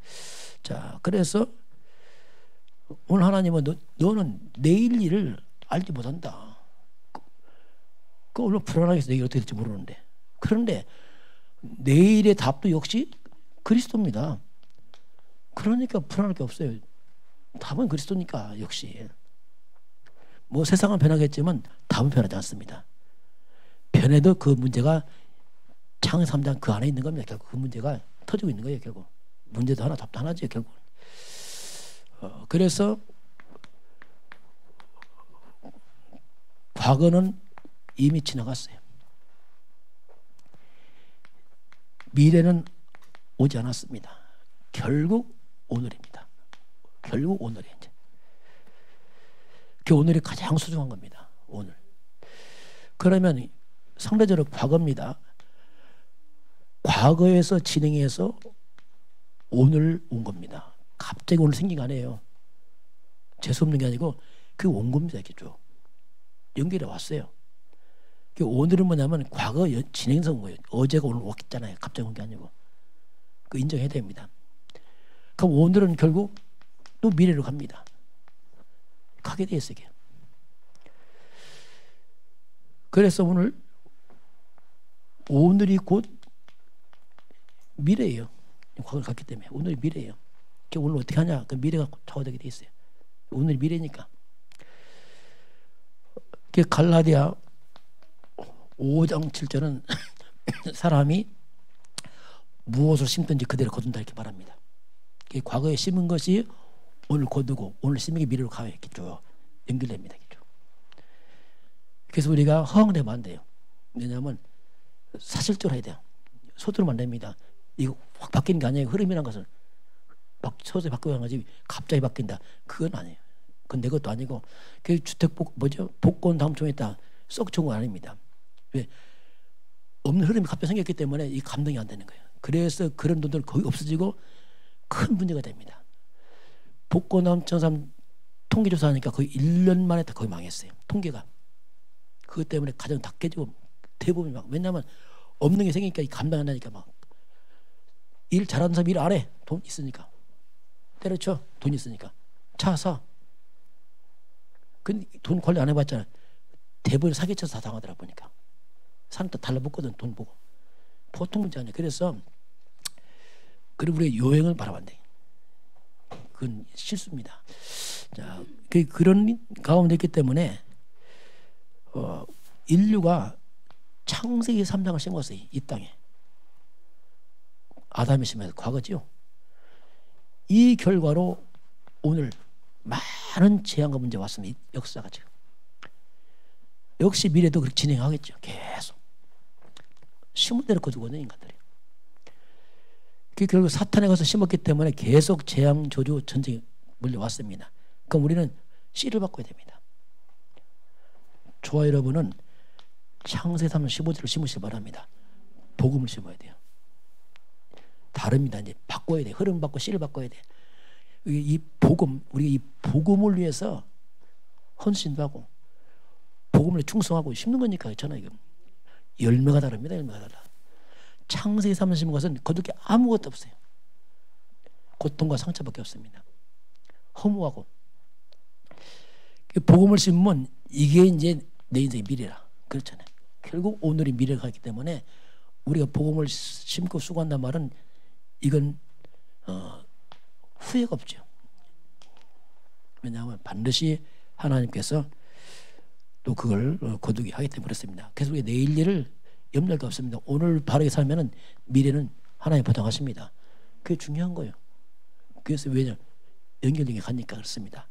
자, 그래서 오늘 하나님은 너는 내일 일을 알지 못한다. 그 오늘 불안하게 해서 내일 어떻게 될지 모르는데. 그런데 내일의 답도 역시 그리스도입니다. 그러니까 불안할 게 없어요. 답은 그리스도니까 역시. 뭐 세상은 변하겠지만 답은 변하지 않습니다. 변해도 그 문제가 창세 3장 그 안에 있는 겁니다. 결국 그 문제가 터지고 있는 거예요. 결국 문제도 하나 답도 하나죠. 결국. 그래서 과거는 이미 지나갔어요. 미래는 오지 않았습니다. 결국 오늘입니다. 결국 오늘이 이제. 그 오늘이 가장 소중한 겁니다. 오늘. 그러면 상대적으로 과거입니다. 과거에서 진행해서 오늘 온 겁니다. 갑자기 오늘 생긴 거 아니에요. 재수없는 게 아니고 그 온 겁니다. 이렇게 쭉 연결해 왔어요. 그 오늘은 뭐냐면 과거 진행해서 온 거예요. 어제가 오늘 왔잖아요. 갑자기 온 게 아니고. 그 인정해야 됩니다. 그럼 오늘은 결국 또 미래로 갑니다. 가게 돼 있어요. 그래서 오늘이 곧 미래예요. 과거를 갔기 때문에 오늘이 미래예요. 오늘 어떻게 하냐? 그 미래가 좌우되게 돼 있어요. 오늘이 미래니까. 갈라디아 5장 7절은 사람이 무엇을 심든지 그대로 거둔다 이렇게 말합니다. 과거에 심은 것이 오늘 거두고 오늘 심은 게 미래로 가요. 이렇게 쭉 연결됩니다. 이렇게 쭉. 그래서 우리가 허황되면 안 돼요. 왜냐하면 사실적으로 해야 돼요. 서두르면 안 됩니다. 이거 확 바뀌는 게 아니에요. 흐름이란 것은 막 서서히 바뀌어가는 거지 갑자기 바뀐다. 그건 아니에요. 그건 내 것도 아니고 그 주택 복권 다음 총에 있다. 썩 좋은 건 아닙니다. 왜? 없는 흐름이 갑자기 생겼기 때문에 이 감당이 안 되는 거예요. 그래서 그런 돈들 거의 없어지고 큰 문제가 됩니다. 복권 다음 총 통계조사하니까 거의 1년 만에 다 거의 망했어요. 통계가. 그것 때문에 가정 다 깨지고 대부분이 막 왜냐하면 없는 게 생기니까 감당 안 하니까 막 일 잘하는 사람 일 안 해. 돈 있으니까. 때려쳐. 돈 있으니까. 차 사. 근데 돈 관리 안 해봤잖아. 대부분 사기쳐서 다 당하더라 보니까. 사람 또 달라붙거든 돈 보고. 보통 문제 아니야. 그래서 그리고 우리가 요행을 바라면 안 돼. 그건 실수입니다. 자, 그런 가운데 있기 때문에 인류가 창세기 3장을 심었어요. 이 땅에. 아담이 심어서 과거지요. 이 결과로 오늘 많은 재앙과 문제가 왔습니다. 역사가 지금. 역시 미래도 그렇게 진행하겠죠. 계속. 심은 대로 거두거든요. 인간들이. 결국 사탄에 가서 심었기 때문에 계속 재앙, 저주, 전쟁이 물려왔습니다. 그럼 우리는 씨를 바꿔야 됩니다. 저와 여러분은 창세기 3장 15절을 심으시기 바랍니다. 복음을 심어야 돼요. 다릅니다. 이제 바꿔야 돼. 흐름 바꿔 씨를 바꿔야 돼. 이 복음, 우리가 이 복음을 위해서 헌신도 하고 복음을 충성하고 심는 거니까 있잖아요. 이거. 열매가 다릅니다. 열매가 달라. 창세기 3장 심은 것은 거둘 게 아무것도 없어요. 고통과 상처밖에 없습니다. 허무하고. 복음을 심으면 이게 이제 내 인생의 미래라. 그렇잖아요. 결국 오늘이 미래가 있기 때문에 우리가 복음을 심고 수고한다는 말은 이건 후회가 없죠. 왜냐하면 반드시 하나님께서 또 그걸 거두게 하기 때문에 그렇습니다. 그래서 우리가 내일 일을 염려할 게 없습니다. 오늘 바르게 살면은 미래는 하나님 보장하십니다. 그게 중요한 거예요. 그래서 왜냐 연결력이 가니까 그렇습니다.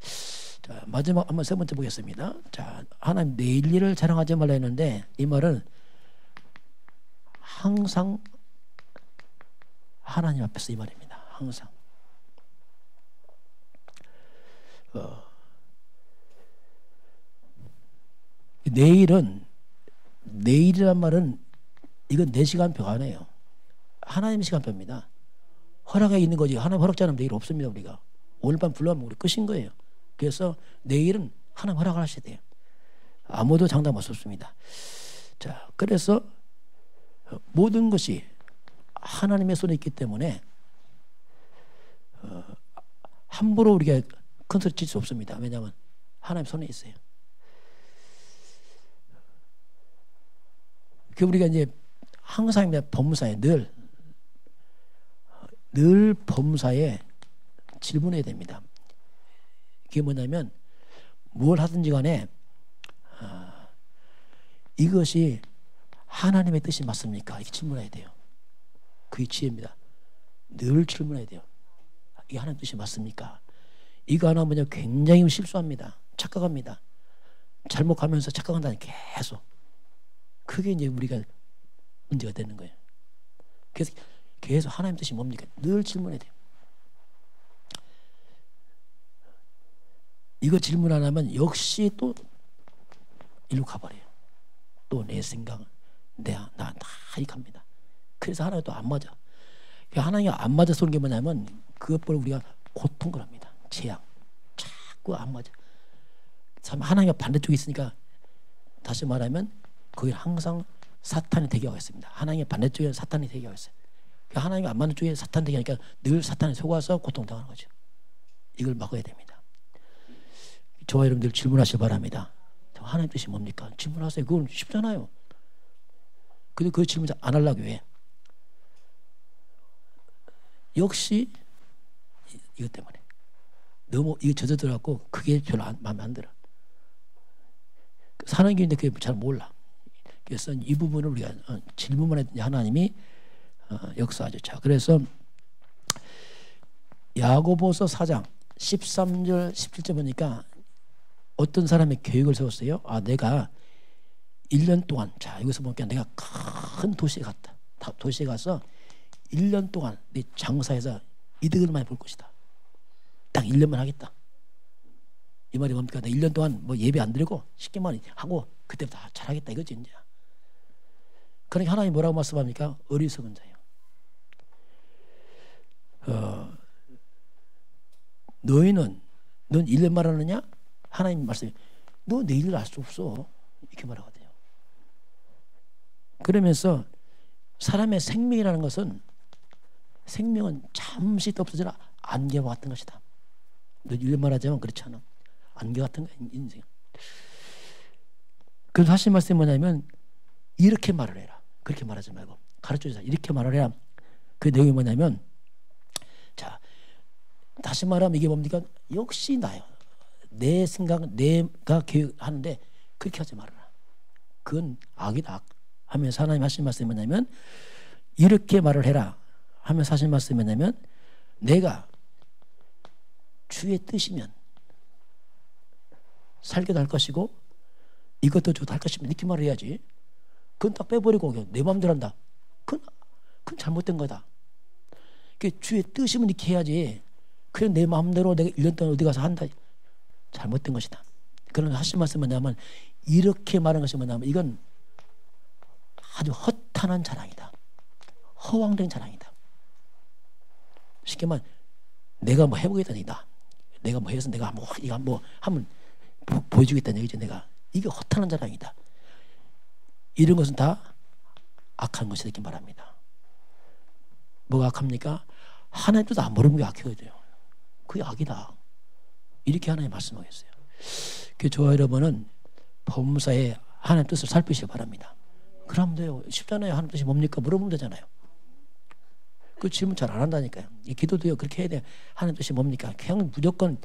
자, 마지막 한번 세 번째 보겠습니다. 자, 하나님 내일 일을 자랑하지 말라 했는데 이 말은 항상 하나님 앞에서 이 말입니다. 항상. 내일이란 말은 이건 내 시간표가 아니에요. 하나님 시간표입니다. 허락에 있는 거지. 하나님 허락지 않으면 내일 없습니다. 우리가 오늘 밤 불러면 우리 끝인 거예요. 그래서 내일은 하나님 허락을 하셔야 돼요. 아무도 장담할 수 없습니다. 자, 그래서 모든 것이 하나님의 손에 있기 때문에 함부로 우리가 큰 소리 칠 수 없습니다. 왜냐하면 하나님 손에 있어요. 그 우리가 이제 항상 범사에 늘 범사에 질문해야 됩니다. 그게 뭐냐면 뭘 하든지 간에 이것이 하나님의 뜻이 맞습니까? 이렇게 질문해야 돼요. 그게 지혜입니다. 늘 질문해야 돼요. 이게 하나님 뜻이 맞습니까? 이거 하나 뭐냐 굉장히 실수합니다. 착각합니다. 잘못 가면서 착각한다니 계속. 그게 이제 우리가 문제가 되는 거예요. 그래서 계속 하나님 뜻이 뭡니까? 늘 질문해야 돼요. 이거 질문 안 하면 역시 또 일로 가버려요. 또 내 생각, 나 다 이익합니다. 그래서 하나님 또 안 맞아. 하나님이 안 맞아서 그런 게 뭐냐면 그것을 우리가 고통을 합니다. 재앙. 자꾸 안 맞아. 참 하나님이 반대쪽에 있으니까 다시 말하면 거기 항상 사탄이 대기하고 있습니다. 하나님의 반대쪽에 사탄이 대기하고 있어요. 하나님이 안 맞는 쪽에 사탄이 대기하니까 늘 사탄에 속아서 고통당하는 거죠. 이걸 막아야 됩니다. 저와 여러분들 질문하시기 바랍니다. 하나님 뜻이 뭡니까? 질문하세요. 그건 쉽잖아요. 근데 그 질문 안 하려고 해. 역시 이것 때문에 너무 이거 젖어들어갖고 그게 별로 마음에 안 들어. 사는 길인데 그게 잘 몰라. 그래서 이 부분을 우리가 질문만 했더니 하나님이 역사하죠. 자, 그래서 야고보서 4장 13절 17절 보니까 어떤 사람의 계획을 세웠어요. 내가 1년 동안 자 여기서 보니까 내가 큰 도시에 갔다. 도시에 가서 1년 동안 내 장사해서 이득을 많이 볼 것이다. 딱 1년만 하겠다. 이 말이 뭡니까? 내가 1년 동안 뭐 예배 안 드리고 쉽게만 하고 그때부터 잘하겠다 이거지 이제. 그러니까 하나님 뭐라고 말씀합니까? 어리석은 자예요. 너희는 넌 1년만 하느냐? 하나님 말씀이 너 내일을 알 수 없어 이렇게 말하거든요. 그러면서 사람의 생명이라는 것은 생명은 잠시 없어지나 안개와 같은 것이다. 너 1년만 하자면 그렇지 않아. 안개 같은 거야 인생. 그래서 하신 말씀이 뭐냐면 이렇게 말을 해라. 그렇게 말하지 말고 가르쳐주자. 이렇게 말을 해라. 그 내용이 뭐냐면 자 다시 말하면 이게 뭡니까? 역시 나요. 내 생각은 내가 계획하는데 그렇게 하지 말아라. 그건 악이다. 악. 하면서 하나님 하신 말씀이 뭐냐면 이렇게 말을 해라. 하면서 하신 말씀이 뭐냐면 내가 주의 뜻이면 살게도 할 것이고 이것도 저것도 할 것이면 이렇게 말을 해야지. 그건 딱 빼버리고 내 마음대로 한다. 그건 잘못된 거다. 주의 뜻이면 이렇게 해야지. 그래 내 마음대로 내가 1년 동안 어디 가서 한다. 잘못된 것이다. 그런 하신 말씀은 뭐냐면 이렇게 말하는 것이 뭐냐면 이건 아주 허탄한 자랑이다. 허황된 자랑이다. 쉽게 말하면 내가 뭐 해보겠다니다. 내가 뭐 해서 내가 뭐 이거 뭐 한번 보여주겠다는 얘기죠. 내가 이게 허탄한 자랑이다. 이런 것은 다 악한 것이다 이렇게 말합니다. 뭐가 악합니까? 하나님 뜻 안 모르는 게 악해야 돼요. 그게 악이다. 이렇게 하나님 말씀하겠어요. 그 저와 여러분은 법문사에 하나님 뜻을 살피시기 바랍니다. 그러면 돼요. 쉽잖아요. 하나님 뜻이 뭡니까? 물어보면 되잖아요. 그 질문 잘 안 한다니까요. 이 기도도요. 그렇게 해야 돼요. 하나님 뜻이 뭡니까? 그냥 무조건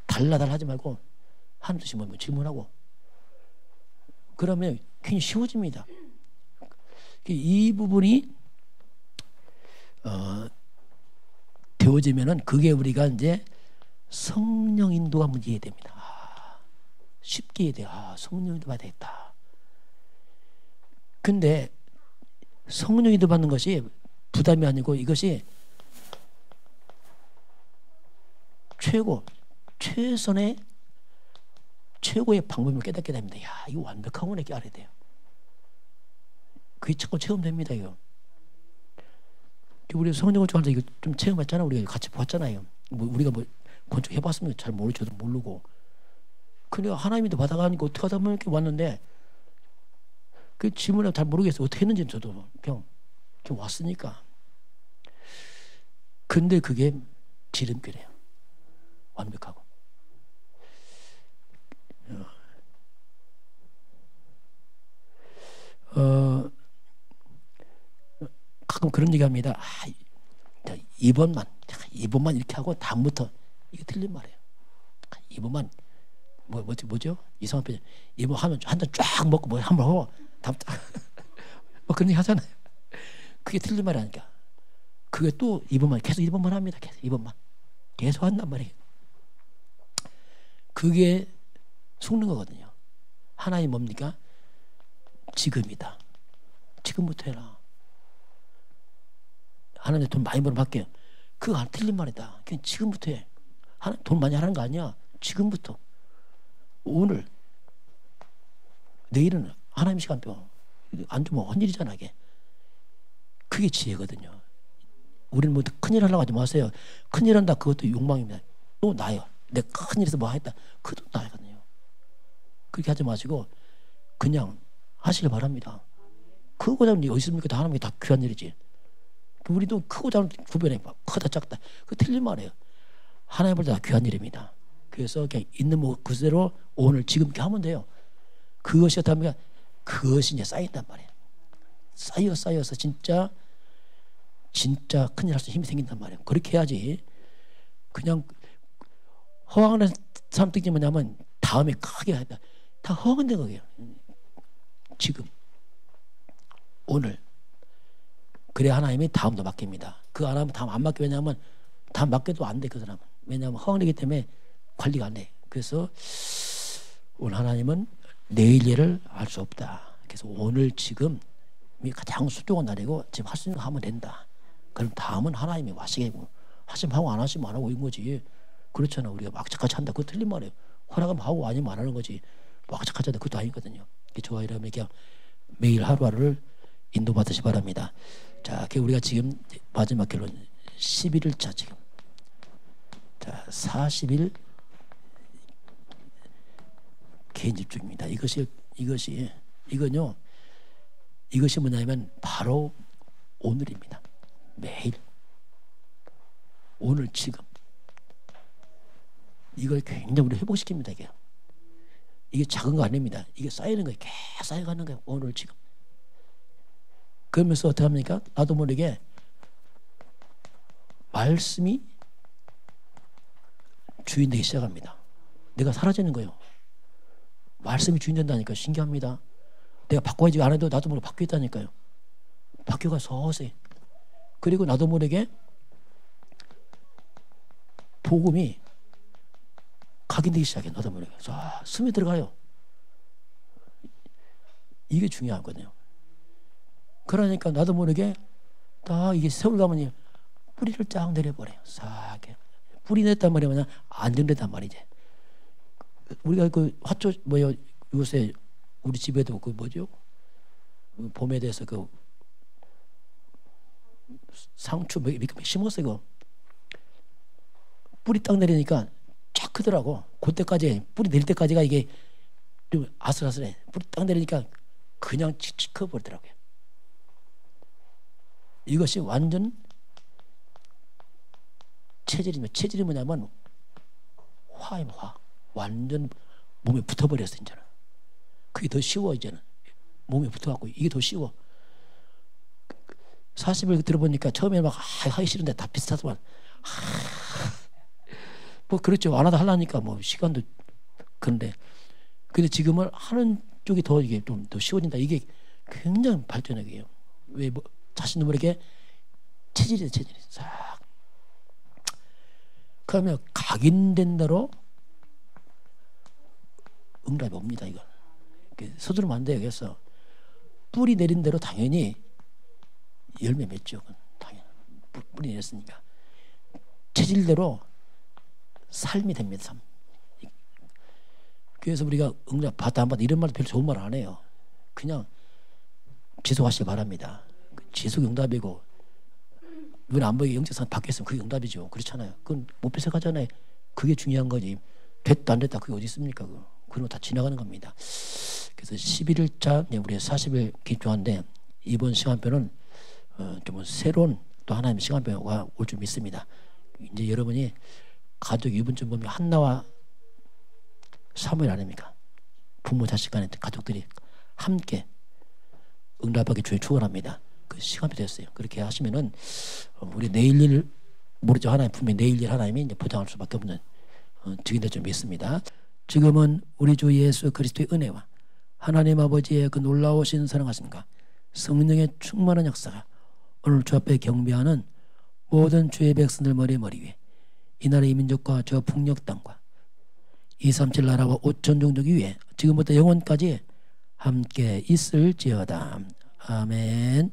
달라달 하지 말고 하나님 뜻이 뭡니까? 질문하고. 그러면 굉장히 쉬워집니다. 이 부분이 되어지면은 그게 우리가 이제 성령 인도가 문제 이해됩니다. 쉽게 이해돼요. 성령 인도 받아야 되겠다. 근데 성령 인도 받는 것이 부담이 아니고 이것이 최고의 방법을 깨닫게 됩니다. 야, 이거 완벽하구나 이렇게 알아야 돼요. 그게 자꾸 체험됩니다. 이거. 우리 성령을 좋아하는데 이거 좀 체험했잖아. 우리가 같이 봤잖아요. 우리가 뭐 건축 해봤으면 잘 모르죠. 저도 모르고. 그러니까 하나님도 받아가니까 어떻게 하다 보면 이렇게 왔는데 그 질문을 잘 모르겠어요. 어떻게 했는지 저도 그냥 왔으니까. 근데 그게 지름길이에요. 완벽하고. 가끔 그런 얘기 합니다. 이번만 이렇게 하고 다음부터 이게 틀린 말이에요. 이번만 뭐죠? 이상한 표현. 이번 하면 한 잔 쫙 먹고 뭐 한번 하고 다음 뭐 그런 얘기 하잖아요. 그게 틀린 말이니까. 그게 또 이번만 계속 이번만 합니다. 계속 이번만 계속 한단 말이에요. 그게 속는 거거든요. 하나님 뭡니까? 지금이다. 지금부터 해라. 하나님 돈 많이 벌면 할게요. 그거 틀린 말이다. 그냥 지금부터 해. 하나님 돈 많이 하는 거 아니야. 지금부터. 오늘. 내일은 하나님 시간표. 안 주면 헌일이잖아. 그게 지혜거든요. 우리는 뭐 큰일 하려고 하지 마세요. 큰일 한다. 그것도 욕망입니다. 또 나요. 내가 큰일에서 뭐 하겠다. 그것도 나거든요. 그렇게 하지 마시고 그냥 하시길 바랍니다. 크고 작은 일이 어디 있습니까? 다 하는 게 다 귀한 일이지. 우리도 크고 작은 구별해. 크다 작다. 그거 틀린 말이에요. 하나님 볼 때 다 귀한 일입니다. 그래서 그냥 있는 뭐 그대로 오늘 지금 이렇게 하면 돼요. 그것이 어떻게 합니까? 그것이 이제 쌓인단 말이에요. 쌓여서 진짜 큰일 할 수 힘이 생긴단 말이에요. 그렇게 해야지. 그냥 허황한 사람 특징이 뭐냐면 다음에 크게 하다. 다 허황한 거예요. 지금 오늘 그래 하나님이 다음도 맡깁니다. 그 안 하면 다음 안 맡겨. 왜냐하면 다음 맡겨도 안 돼. 그 사람은. 왜냐하면 허황이기 때문에 관리가 안 돼. 그래서 오늘 하나님은 내일 일을 알 수 없다. 그래서 오늘 지금이 가장 수종한 날이고 지금 할 수 있는 거 하면 된다. 그럼 다음은 하나님이 와시겠고 하시면 하고 안 하시면 안 하고 있는 거지. 그렇잖아. 우리가 막착같이 한다. 그거 틀린 말이에요. 허락하면 하고 아니면 안 하는 거지. 막착하지 않다. 그것도 아니거든요. 저와 여러분에게 매일 하루하루를 인도받으시 바랍니다. 자, 우리가 지금 마지막 결론 11일차 지금. 자, 40일 개인 집중입니다. 이것이 뭐냐면 바로 오늘입니다. 매일 오늘 지금 이걸 굉장히 우리 회복시킵니다. 이게 작은 거 아닙니다. 이게 쌓이는 거예요. 계속 쌓여가는 거예요. 오늘 지금. 그러면서 어떻게 합니까? 나도 모르게 말씀이 주인 되기 시작합니다. 내가 사라지는 거예요. 말씀이 주인 된다니까 신기합니다. 내가 바꿔야지 안 해도 나도 모르게 바뀌었다니까요. 바뀌어가 서서히. 그리고 나도 모르게 복음이 각인되기 시작해. 나도 모르게. 자, 숨이 들어가요. 이게 중요하거든요. 그러니까 나도 모르게 다 이게 세월 가면 뿌리를 쫙 내려버려요. 싹 뿌리 냈단 말이 뭐냐? 안정됐단 말이지. 우리가 그 화초 뭐요? 요새 우리 집에도 그 뭐죠? 봄에 대해서 그 상추 몇 심었어요. 그 뿌리 딱 내리니까 쫙 크더라고. 그때까지 뿌리 내릴 때까지가 이게 좀 아슬아슬해. 뿌리 딱 내리니까 그냥 칙칙 커버리더라고요. 이것이 완전 체질이면 체질이 뭐냐면 화입니다. 화. 완전 몸에 붙어버렸어 이제는. 그게 더 쉬워 이제는. 몸에 붙어갖고 이게 더 쉬워. 40일 들어보니까 처음에 막 하기 싫은데 다 비슷하지만 뭐 그렇죠. 안 하다 하려니까 뭐 시간도 그런데 근데 지금은 하는 쪽이 더 이게 좀 더 쉬워진다. 이게 굉장히 발전하게요. 왜 뭐 자신도 모르게 체질이 싹. 그러면 각인된 대로 응답이 옵니다. 이거 서두르면 안 돼요. 그래서 뿌리 내린 대로 당연히 열매 맺죠. 당연히 뿌리 내렸으니까 체질대로 삶이 됩니다. 삶. 그래서 우리가 응답 받다 안 받다 이런 말도 별로 좋은 말 안 해요. 그냥 지속하시기 바랍니다. 지속 응답이고 눈에 안 보이게 영적상 바뀌었으면 그게 응답이죠. 그렇잖아요. 그건 못 뺏어가잖아요. 그게 중요한 거지. 됐다 안 됐다 그게 어디 있습니까? 그런 거 다 지나가는 겁니다. 그래서 11일차 우리 40일 기초한데 이번 시간표는 좀 새로운 또 하나님의 시간표가 올 줄 믿습니다. 이제 여러분이 가족 유분점 보면 한나와 사무엘 아닙니까? 부모 자식 간에 가족들이 함께 응답하기 주에 축원합니다. 그 시간표 됐어요. 그렇게 하시면은 우리 내일 일 모르죠. 하나님 분명히 내일 일 하나님이 이제 보장할 수밖에 없는 증인될 줄 믿습니다. 지금은 우리 주 예수 그리스도의 은혜와 하나님 아버지의 그 놀라우신 사랑하심과 성령의 충만한 역사가 오늘 주 앞에 경배하는 모든 주의 백성들 머리 위에 이 나라의 민족과 저 북녘 땅과 237 나라와 5천 종족 위에 지금부터 영원까지 함께 있을지어다. 아멘.